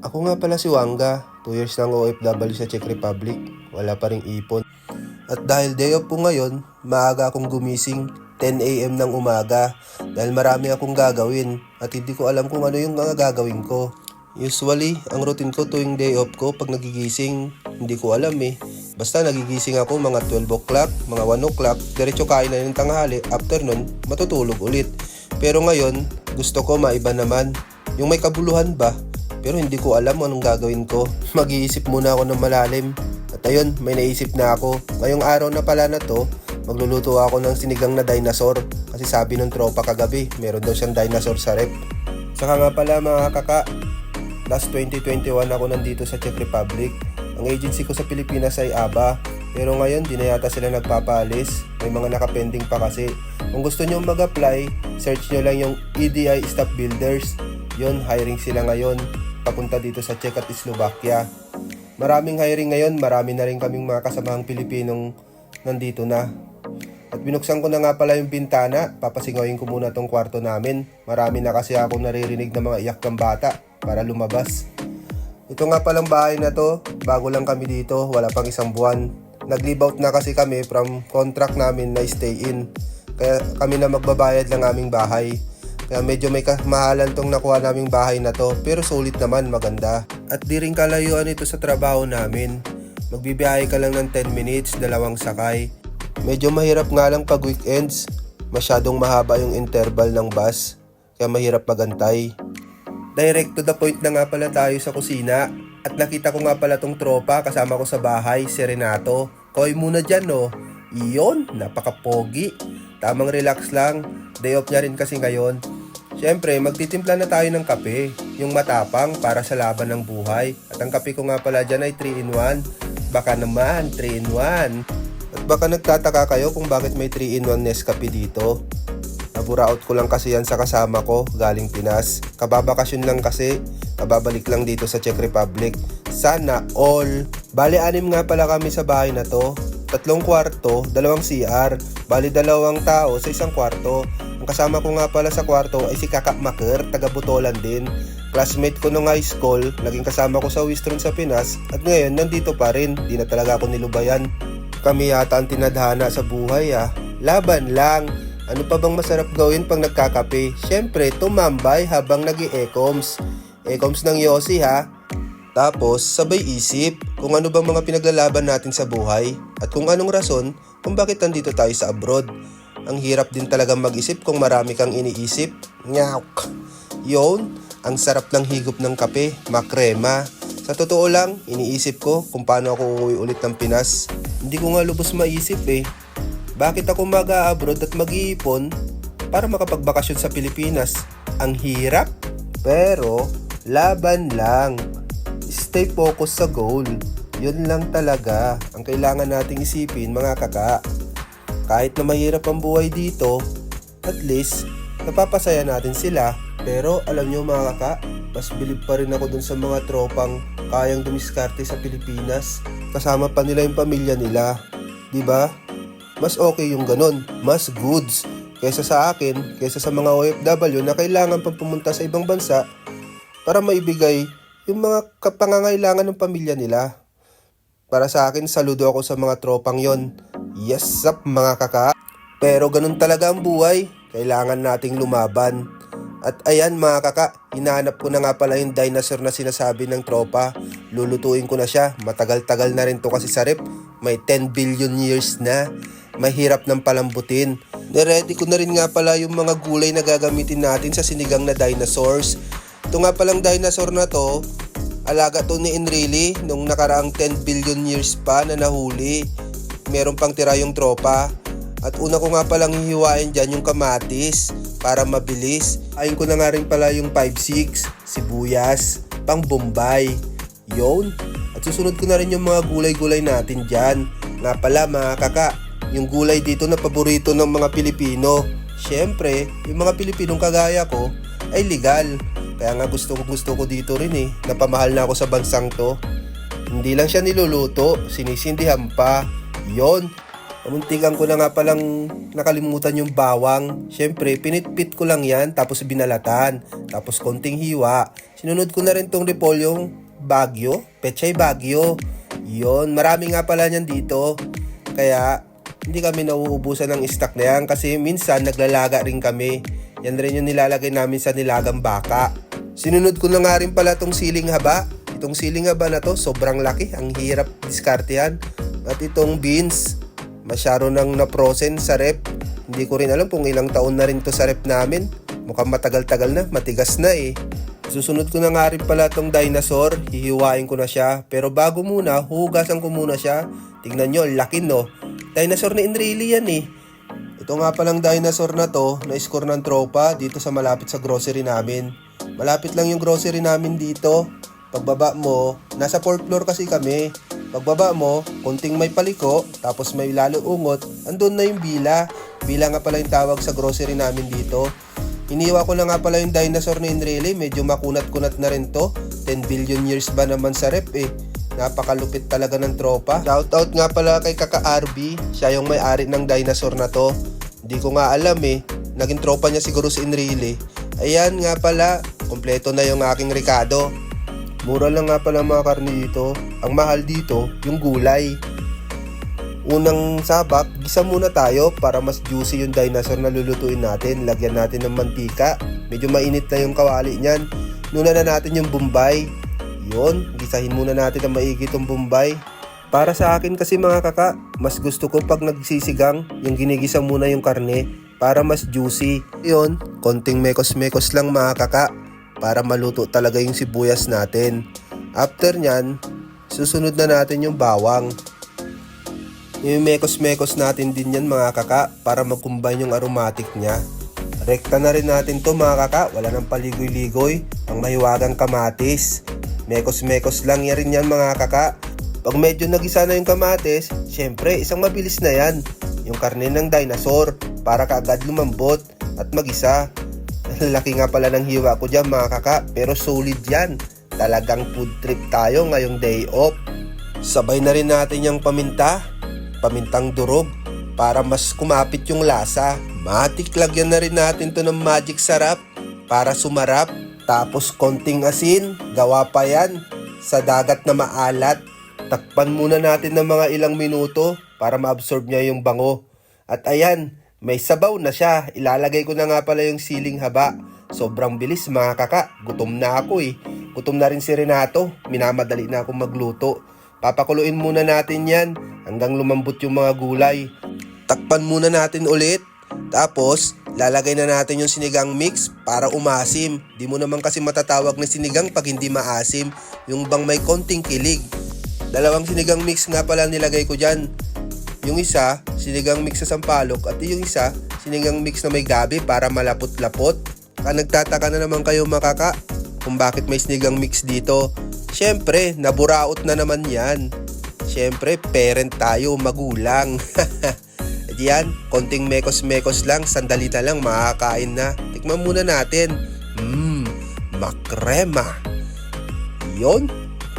Ako nga pala si Wanga, 2 years nang OFW sa Czech Republic, wala pa ring ipon. At dahil day off po ngayon, maaga akong gumising 10 AM ng umaga dahil marami akong gagawin at hindi ko alam kung ano yung mga gagawin ko. Usually, ang routine ko tuwing day off ko pag nagigising, hindi ko alam eh. Basta nagigising ako mga 12 o'clock, mga 1 o'clock, diretso kain na ng tanghali, after nun, matutulog ulit. Pero ngayon, gusto ko maiba naman, yung may kabuluhan ba? Pero hindi ko alam anong gagawin ko. Mag-iisip muna ako ng malalim. At ayun, may naisip na ako. Ngayong araw na pala na to, magluluto ako ng sinigang na dinosaur. Kasi sabi ng tropa kagabi, meron daw siyang dinosaur sa rep. Saka nga pala mga kaka, last 2021 ako nandito sa Czech Republic. Ang agency ko sa Pilipinas ay ABA. Pero ngayon, di na yata sila nagpapaalis. May mga nakapending pa kasi. Kung gusto nyo mag-apply, search nyo lang yung EDI Staff Builders. Yun, hiring sila ngayon. Papunta dito sa Czech at Slovakia. Maraming hiring ngayon, marami na rin kaming mga kasamahang Pilipinong nandito na. At binuksan ko na nga pala yung bintana, papasingawin ko muna tong kwarto namin. Marami na kasi akong naririnig na mga iyak ng bata para lumabas. Ito nga palang bahay na to, bago lang kami dito, wala pang 1 buwan. Nag-leave out na kasi kami from contract namin na stay in. Kaya kami na magbabayad ng aming bahay. Kaya medyo may kamahalan tong nakuha naming bahay na to, pero sulit naman, maganda. At di rin kalayuan ito sa trabaho namin. Magbibiyahe ka lang ng 10 minutes, 2 sakay. Medyo mahirap nga lang pag weekends. Masyadong mahaba yung interval ng bus, kaya mahirap magantay. Direct to the point na nga pala tayo sa kusina. At nakita ko nga pala tong tropa kasama ko sa bahay, si Renato. Koy muna dyan no. Iyon, napaka-pogi. Tamang relax lang. Day off niya rin kasi ngayon. Siyempre, magtitimpla na tayo ng kape. Yung matapang para sa laban ng buhay. At ang kape ko nga pala dyan ay 3-in-1. Baka naman, 3-in-1. At baka nagtataka kayo kung bakit may 3-in-1 Nescafe dito. Naburaot ko lang kasi yan sa kasama ko, galing Pinas. Kababakasyon lang kasi, kababalik lang dito sa Czech Republic. Sana all. Bali, 6 nga pala kami sa bahay na to. 3 kwarto, 2 CR. Bali, 2 tao sa 1 kwarto. Ang kasama ko nga pala sa kwarto ay si Kaka Maker, taga Butolan din. Classmate ko nung high school, naging kasama ko sa Wistron sa Pinas. At ngayon, nandito pa rin, di na talaga ako nilubayan. Kami yata ang tinadhana sa buhay ah. Laban lang. Ano pa bang masarap gawin pag nagkakape? Siyempre, tumambay habang nag-e-ecoms. Ecoms ng Yossi ha. Tapos, sabay isip kung ano bang mga pinaglalaban natin sa buhay at kung anong rason kung bakit nandito tayo sa abroad. Ang hirap din talagang mag-isip kung marami kang iniisip. Nyawk! Yun, ang sarap ng higop ng kape, makrema. Sa totoo lang, iniisip ko kung paano ako uuwi ulit ng Pinas. Hindi ko nga lubos maisip eh. Bakit ako mag-a-abroad at mag-iipon para makapagbakasyon sa Pilipinas? Ang hirap, pero laban lang. Stay focused sa goal. Yun lang talaga ang kailangan nating isipin mga kaka. Kahit na mahirap ang buhay dito, at least napapasaya natin sila. Pero alam nyo mga kaka, mas bilib pa rin ako dun sa mga tropang kayang dumiskarte sa Pilipinas. Kasama pa nila yung pamilya nila. Diba? Mas okay yung ganun. Mas goods. Kaysa sa akin, kaysa sa mga OFW na kailangan pang pumunta sa ibang bansa para maibigay yung mga pangangailangan ng pamilya nila. Para sa akin, saludo ako sa mga tropang yon. Yes up mga kaka. Pero ganun talaga ang buhay. Kailangan nating lumaban. At ayan mga kaka, hinahanap ko na nga pala yung dinosaur na sinasabi ng tropa. Lulutuin ko na siya. Matagal-tagal na rin to kasi sa rep. May 10 billion years na. Mahirap ng palambutin. Niready ko na rin nga pala yung mga gulay na gagamitin natin sa sinigang na dinosaurs. Ito nga palang dinosaur na to, alaga to ni Enrile nung nakaraang 10 billion years pa na nahuli. Meron pang tira yung tropa. At una ko nga palang hihiwain dyan yung kamatis para mabilis. Ayin ko na nga rin pala yung 5-6, sibuyas, pang Bombay. Yun. At susunod ko na rin yung mga gulay-gulay natin dyan. Nga pala mga kaka, yung gulay dito na paborito ng mga Pilipino. Siyempre, yung mga Pilipinong kagaya ko ay legal. Kaya nga gusto ko dito rin eh. Napamahal na ako sa bansang to. Hindi lang siya niluluto, sinisindihan pa. Yon. Muntikan ko na nga palang nakalimutan yung bawang. Siyempre, pinitpit ko lang yan, tapos binalatan. Tapos konting hiwa. Sinunod ko na rin tong repolyong Baguio, Pechay Baguio. Yon, marami nga pala niyan dito. Kaya, hindi kami nauubusan ng stock na yan kasi minsan naglalaga rin kami. Yan rin yung nilalagay namin sa nilagang baka. Sinunod ko na nga rin pala tong siling haba. Itong siling haba na to, sobrang laki. Ang hirap diskartehan. At itong beans, masyado nang na-frozen sa rep. Hindi ko rin alam kung ilang taon na rin to sa rep namin. Mukhang matagal-tagal na, matigas na eh. Susunod ko na nga rin pala tong dinosaur. Hihiwain ko na siya. Pero bago muna, huhugasan ko muna siya. Tingnan nyo, laki no. Dinosaur na Enrile yan eh. Ito nga palang dinosaur na to, na-score ng tropa dito sa malapit sa grocery namin. Malapit lang yung grocery namin dito. Pagbaba mo, nasa 4th floor kasi kami. Pagbaba mo, konting may paliko, tapos may lalo ungot, andun na yung bila. Bila nga pala yung tawag sa grocery namin dito. Iniwa ko na nga pala yung dinosaur ni Enrile, medyo makunat-kunat na rin to. 10 billion years ba naman sa rep eh. Napakalupit talaga ng tropa. Shoutout nga pala kay Kaka RB, siya yung may-ari ng dinosaur na to. Hindi ko nga alam eh, naging tropa niya siguro si Enrile. Ayan nga pala, kompleto na yung aking rekado. Mura lang nga pala mga karne dito. Ang mahal dito, yung gulay. Unang sabak, gisa muna tayo para mas juicy yung dinosaur na lulutuin natin. Lagyan natin ng mantika. Medyo mainit na yung kawali niyan. Nuna na natin yung bombay. Yun, gisahin muna natin ang maigi itong bombay. Para sa akin kasi mga kaka, mas gusto ko pag nagsisigang, yung ginigisa muna yung karne para mas juicy. Yun, konting mekos-mekos lang mga kaka, para maluto talaga yung sibuyas natin. After nyan, susunod na natin yung bawang. Yung mekos-mekos natin din yan mga kaka, para mag-combine yung aromatic nya. Rekta na rin natin to mga kaka, wala nang paligoy-ligoy, ang mahiwagang kamatis. Mekos-mekos lang yan rin yan mga kaka. Pag medyo nagisa na yung kamatis, syempre isang mabilis na yan, yung karne ng dinosaur, para kaagad lumambot at magisa. Laki nga pala ng hiwa ko dyan mga kaka, pero solid yan. Talagang food trip tayo ngayong day off. Sabay na rin natin yung pamintang durog, para mas kumapit yung lasa. Matik lagyan na rin natin to ng magic sarap, para sumarap. Tapos konting asin, gawa pa yan sa dagat na maalat. Takpan muna natin ng mga ilang minuto, para ma-absorb niya yung bango. At ayan, may sabaw na siya. Ilalagay ko na nga pala yung siling haba. Sobrang bilis mga kaka. Gutom na ako eh. Gutom na rin si Renato. Minamadali na akong magluto. Papakuluin muna natin yan hanggang lumambot yung mga gulay. Takpan muna natin ulit. Tapos, lalagay na natin yung sinigang mix para umasim. Di mo naman kasi matatawag na sinigang pag hindi maasim. Yung bang may konting kilig. 2 sinigang mix nga pala nilagay ko dyan. Yung isa, sinigang mix sa sampalok, at yung isa, sinigang mix na may gabi para malapot-lapot. Nagtataka na naman kayo makaka kung bakit may sinigang mix dito. Syempre, naburaot na naman yan. Syempre, parent tayo, magulang. At yan, konting mekos-mekos lang, sandali na lang, makakain na. Tikman muna natin. Makrema. Yon.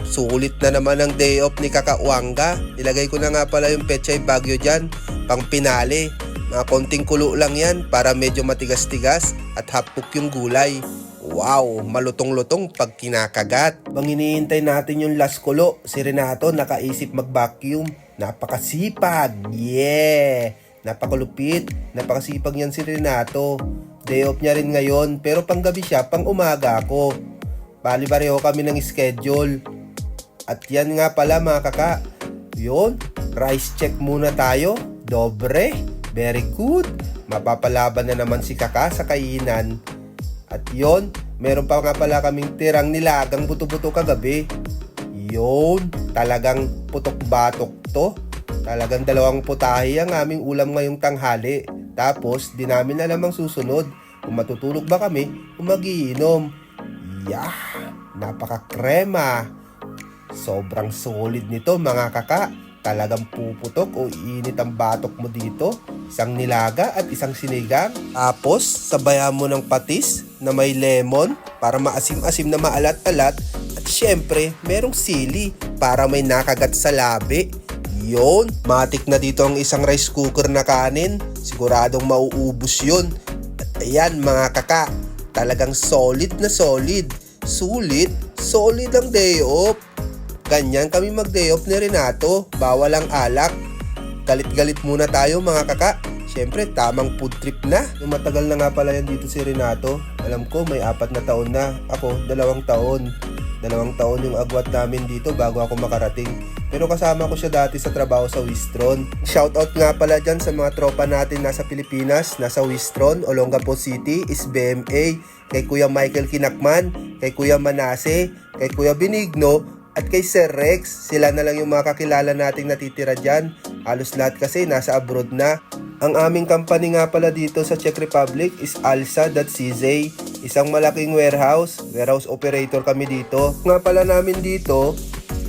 Sulit na naman ang day off ni Kaka Wanga. Ilagay ko na nga pala yung Pechay Baguio dyan, pang pinali. Mga konting kulo lang yan para medyo matigas-tigas at hapok yung gulay. Wow, malutong-lutong pag kinakagat. Bang hinihintay natin yung last kulo, si Renato nakaisip mag-vacuum. Napakasipag! Yeah! Napakalupit. Napakasipag yan si Renato. Day off niya rin ngayon, pero panggabi siya, pang umaga ako. Bali-pareho kami ng schedule. At yan nga pala mga kaka. Yun, rice check muna tayo. Dobre, very good. Mapapalaban na naman si kaka sa kainan. At yon, meron pa nga pala kaming tirang nilagang buto-buto kagabi. Yun, talagang putok-batok to. Talagang 2 putahe ang aming ulam ngayong tanghali. Tapos, di namin alam ang susunod. Kung matutulog ba kami, kung magiinom. Yeah, napaka-krema. Sobrang solid nito mga kaka. Talagang puputok o iinit ang batok mo dito. Isang nilaga at isang sinigang. Tapos, sabayan mo ng patis na may lemon para maasim-asim na maalat-alat. At syempre, merong sili para may nakagat sa labi. Yun, matik na dito ang isang rice cooker na kanin. Siguradong mauubos yun. At ayan mga kaka, talagang solid na solid. Sulit, solid ang day off. Ganyan kami mag-day off ni Renato. Bawal ang alak. Galit-galit muna tayo mga kaka. Siyempre, tamang food trip na. Yung matagal na nga pala yan dito si Renato. Alam ko, may 4 na taon na. Ako, 2 taon. 2 taon yung agwat namin dito bago ako makarating. Pero kasama ko siya dati sa trabaho sa Wistron. Shoutout nga pala dyan sa mga tropa natin nasa Pilipinas, nasa Wistron, Olongapo City, SBMA, kay Kuya Michael Kinakman, kay Kuya Manase, kay Kuya Benigno, at kay Sir Rex. Sila na lang yung mga kakilala nating natitira dyan. Halos lahat kasi nasa abroad na. Ang aming company nga pala dito sa Czech Republic is Alsa.cz. Isang malaking warehouse operator kami dito. Nga pala namin dito,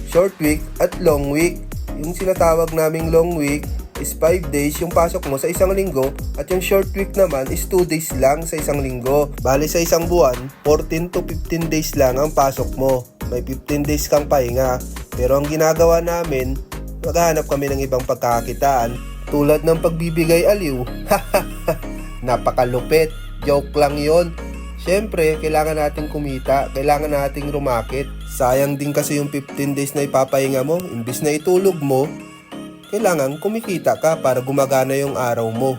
short week at long week. Yung sinatawag naming long week is 5 days yung pasok mo sa isang linggo at yung short week naman is 2 days lang sa isang linggo. Bali sa isang buwan, 14 to 15 days lang ang pasok mo. May 15 days kang pahinga. Pero ang ginagawa namin, maghahanap kami ng ibang pagkakakitaan tulad ng pagbibigay aliw. Napakalupit. Joke lang yon. Siyempre, kailangan nating kumita, kailangan nating rumakit. Sayang din kasi yung 15 days na ipapahinga mo, imbis na itulog mo, kailangan kumikita ka para gumagana yung araw mo.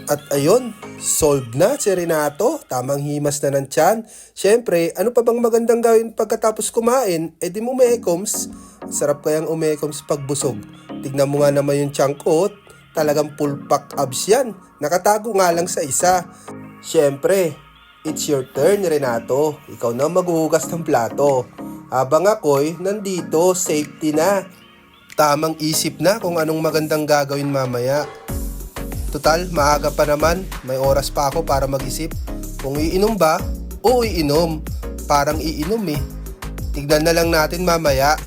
At ayun, solved na si Renato, tamang himas na ng tiyan. Siyempre, ano pa bang magandang gawin pagkatapos kumain? E di mo umekoms. Sarap kayang umekoms pagbusog. Tignan mo nga naman yung tiyan ko, talagang full pack abs yan. Nakatago nga lang sa isa. Siyempre, it's your turn, Renato. Ikaw na maghuhugas ng plato. Habang ako'y nandito, safety na. Tamang isip na kung anong magandang gagawin mamaya. Total, maaga pa naman. May oras pa ako para mag-isip. Kung iinom ba? Oo, iinom. Parang iinom eh. Tignan na lang natin mamaya.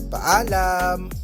Paalam!